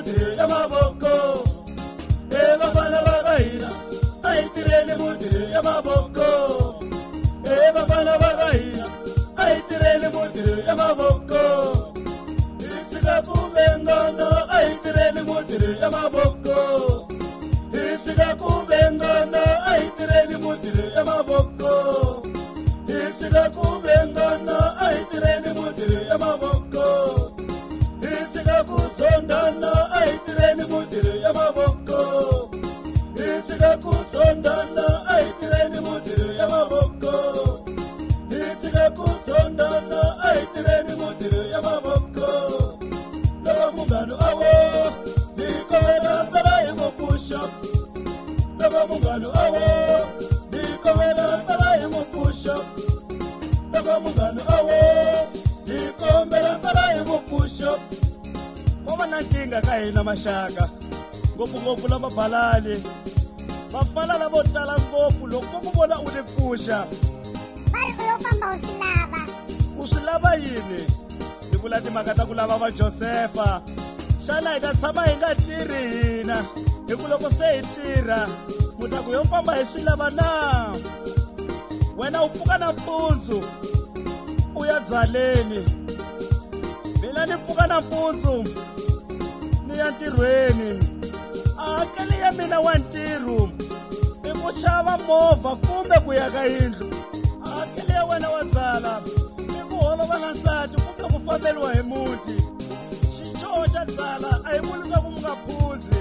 mudiri ya maboko. Eva bana bagaina, aitireni mudiri ya maboko. Eva bana bagaina, aitireni mudiri ya maboko. Itika kubengana, aitireni mudiri ya maboko. Itika kubengana, aitireni mudiri ya maboko. Itika kubengana, aitireni mudiri ya maboko. Itika kusondana, aitireni mudiri ya maboko. Itika kusondana, aitireni mudiri ya maboko. Itika kusondana, aitireni mudiri ya maboko. Loba mungano awo, nikowela nsala yemupusha. Loba mungano awo, nikowela nsala yemupusha. Loba mungano awo, nikombela nsala yemupusha. Koma na nkinga ka hina maxaka ngopfungopfu lama balali vafana lavo tala ngopfu loko vo ku vona u ni pfuxa va ri u lo famba u swi lava. u swi lava yini hi vula timhaka ta ku lava va Josefa. Xana hi ta tshama hi nga tirhi hina hi ku loko se hi tirha mu ta ku yo famba hi swi lava na? Wena u pfuka nampundzu u ya byaleni, mina ni pfuka nampundzu ni ya ntirhweni. Hakeli ya mina wa ntirho i ku xava movha kumbe ku ya ka yindlu. Hakeli ya wena wa byala i ku holova na nsati kumbe ku fambeliwa hi muti. Xichoho xa byala a hi vuli swa ku mi nga phuzi,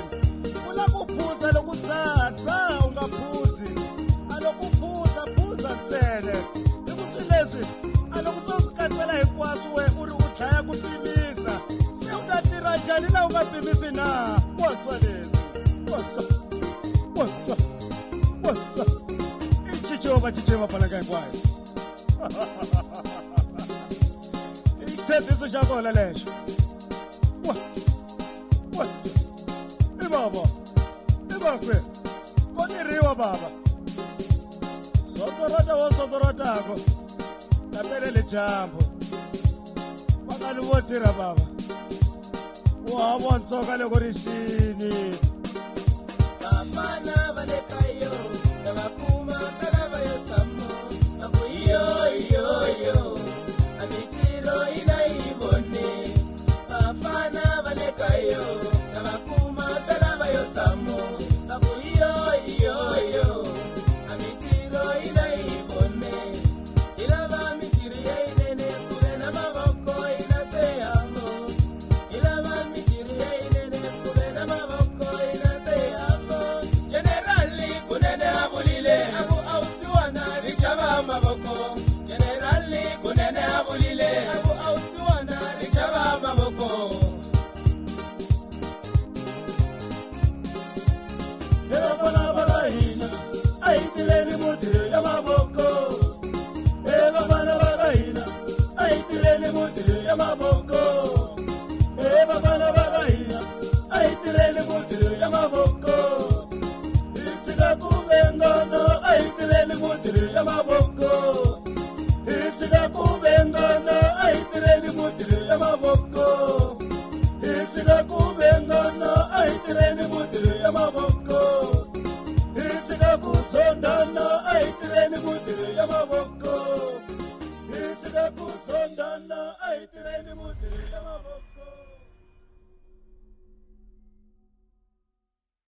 ku la ku phuza loko dzaha u nga phuzi. A loko u phuza ntsene i ku swi leswi a loko swo swi katsela hinkwaswo we u ri u tlhaya ku pimisa. Se u ta tirha njhani na u nga pimisi na? Waswa leswi waswa i chichewa fanaka hinkwayo. I xitshembiso xa kona lexo. I baba i vakwe ko tirhiwa baba. Sotorota wo sotorotako tapelele dyambu vakani vo tirha baba wo hava ntsonga loko ri xini. Vafana va le kayo na va kuma ka lava yo tshamo na ku yo a mintirho yi na yi vone. Vafana va le kayo na va kuma ka lava yo tshamo na ku yo a mintirho yi na yi vone. Yi lava mintirho ya yinene ku ve na mavoko yi na seyavo. Yi lava mintirho ya yinene ku ve na mavoko yi na seyavo. Generali kunene avulile aku ausiwana richava mavoko. Generali kunene avulile aku ausiwana richava mavoko. Eva bana bagaina, aitireni mudiri ya maboko. Eva bana bagaina, aitireni mudiri ya maboko. Eva bana bagaina, aitireni mudiri ya maboko. Itika kubengana, aitireni mudiri ya maboko. Itika kubengana, aitireni mudiri ya maboko. Itika kubengana, aitireni mudiri ya maboko. Itika kusondana, aitireni mudiri ya maboko. Itika kusondana, aitireni mudiri